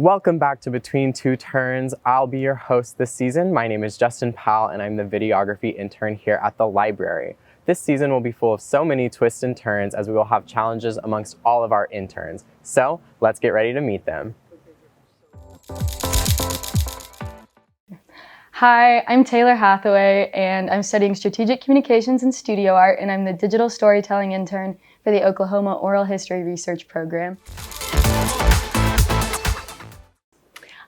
Welcome back to Between Two Turns. I'll be your host this season. My name is Justin Powell and I'm the videography intern here at the library. This season will be full of so many twists and turns as we will have challenges amongst all of our interns. So let's get ready to meet them. Hi, I'm Taylor Hathaway and I'm studying strategic communications and studio art, and I'm the digital storytelling intern for the Oklahoma Oral History Research Program.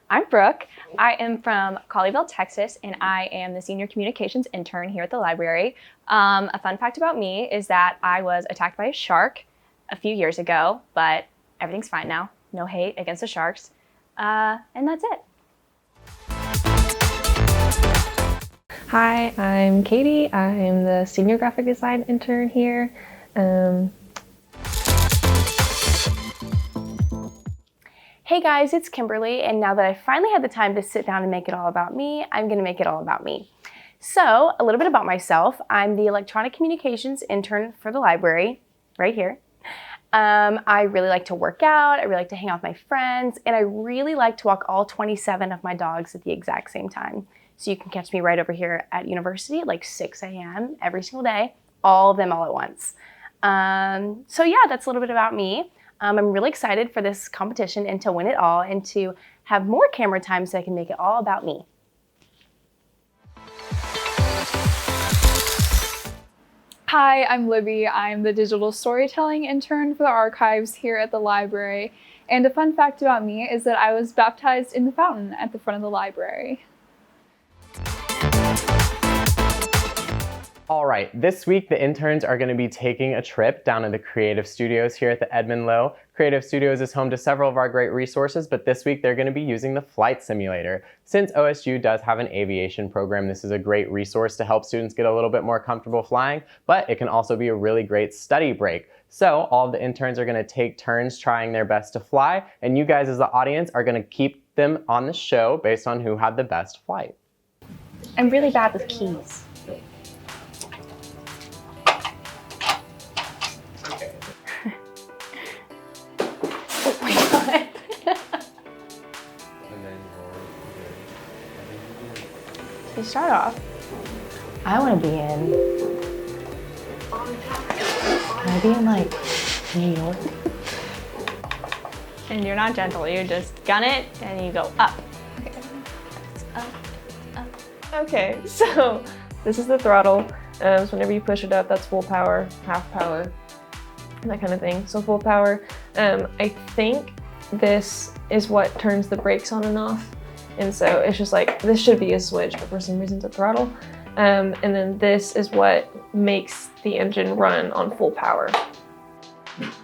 I'm Brooke. I am from Colleyville, Texas, and I am the senior communications intern here at the library. A fun fact about me is that I was attacked by a shark a few years ago, but everything's fine now. No hate against the sharks. And that's it. Hi, I'm Katie. I'm the senior graphic design intern here. Hey guys, it's Kimberly, and now that I finally had the time to sit down and make it all about me, I'm gonna make it all about me. So, a little bit about myself. I'm the electronic communications intern for the library, right here. I really like to work out, I really like to hang out with my friends, and I really like to walk all 27 of my dogs at the exact same time. So you can catch me right over here at university at like 6 a.m. every single day, all of them all at once. So yeah, that's a little bit about me. I'm really excited for this competition and to win it all and to have more camera time so I can make it all about me. Hi, I'm Libby. I'm the digital storytelling intern for the archives here at the library. And a fun fact about me is that I was baptized in the fountain at the front of the library. All right, this week the interns are going to be taking a trip down to the Creative Studios here at the Edmond Lowe. Creative Studios is home to several of our great resources, but this week they're going to be using the flight simulator. Since OSU does have an aviation program, this is a great resource to help students get a little bit more comfortable flying, but it can also be a really great study break. So all of the interns are going to take turns trying their best to fly, and you guys as the audience are going to keep them on the show based on who had the best flight. I'm really bad with keys. Oh my god. To start off, I want to be in. Can I be in like New York? And you're not gentle, you just gun it and you go up. Okay. Up, up. Okay, so this is the throttle. So whenever you push it up, that's full power, half power, that kind of thing. So full power. I think this is what turns the brakes on and off. And so it's just like, this should be a switch, but for some reason it's a throttle. And then this is what makes the engine run on full power.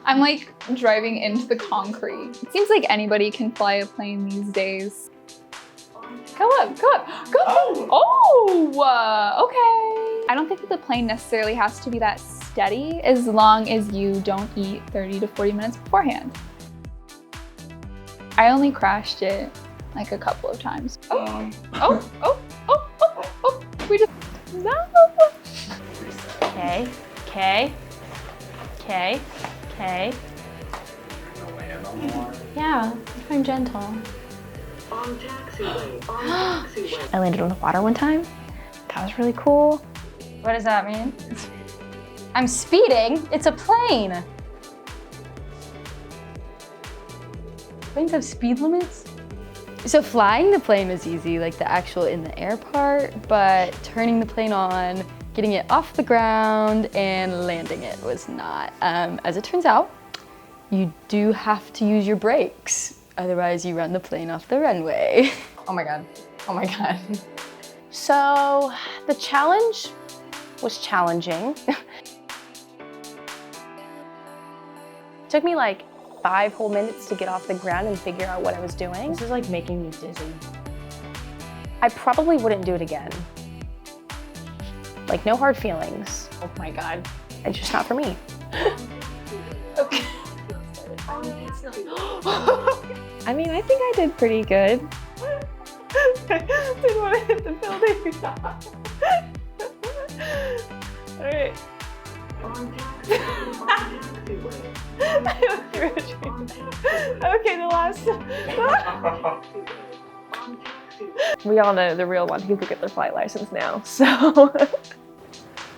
I'm like driving into the concrete. It seems like anybody can fly a plane these days. Go up, go up, go up. Oh, okay. I don't think that the plane necessarily has to be that steady as long as you don't eat 30 to 40 minutes beforehand. I only crashed it like a couple of times. Oh, we just, no. Okay, okay, okay, okay. Yeah, if I'm gentle. I landed on the water one time. That was really cool. What does that mean? I'm speeding. It's a plane. Planes have speed limits? So flying the plane was easy, like the actual in the air part, but turning the plane on, getting it off the ground, and landing it was not. As it turns out, you do have to use your brakes. Otherwise, you run the plane off the runway. Oh my God. Oh my God. So the challenge was challenging. Took me like 5 whole minutes to get off the ground and figure out what I was doing. This is like making me dizzy. I probably wouldn't do it again. Like, no hard feelings. Oh my God. It's just not for me. Okay. I mean, I think I did pretty good. Didn't want to hit the building. All right. Okay, the last. We all know the real one who could get their flight license now, so.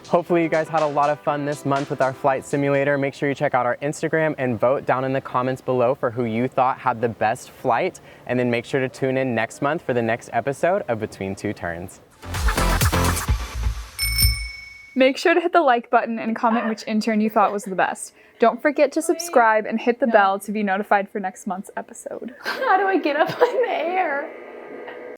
Hopefully you guys had a lot of fun this month with our flight simulator. Make sure you check out our Instagram and vote down in the comments below for who you thought had the best flight. And then make sure to tune in next month for the next episode of Between Two Turns. Make sure to hit the like button and comment which intern you thought was the best. Don't forget to subscribe and hit the bell to be notified for next month's episode. How do I get up in the air?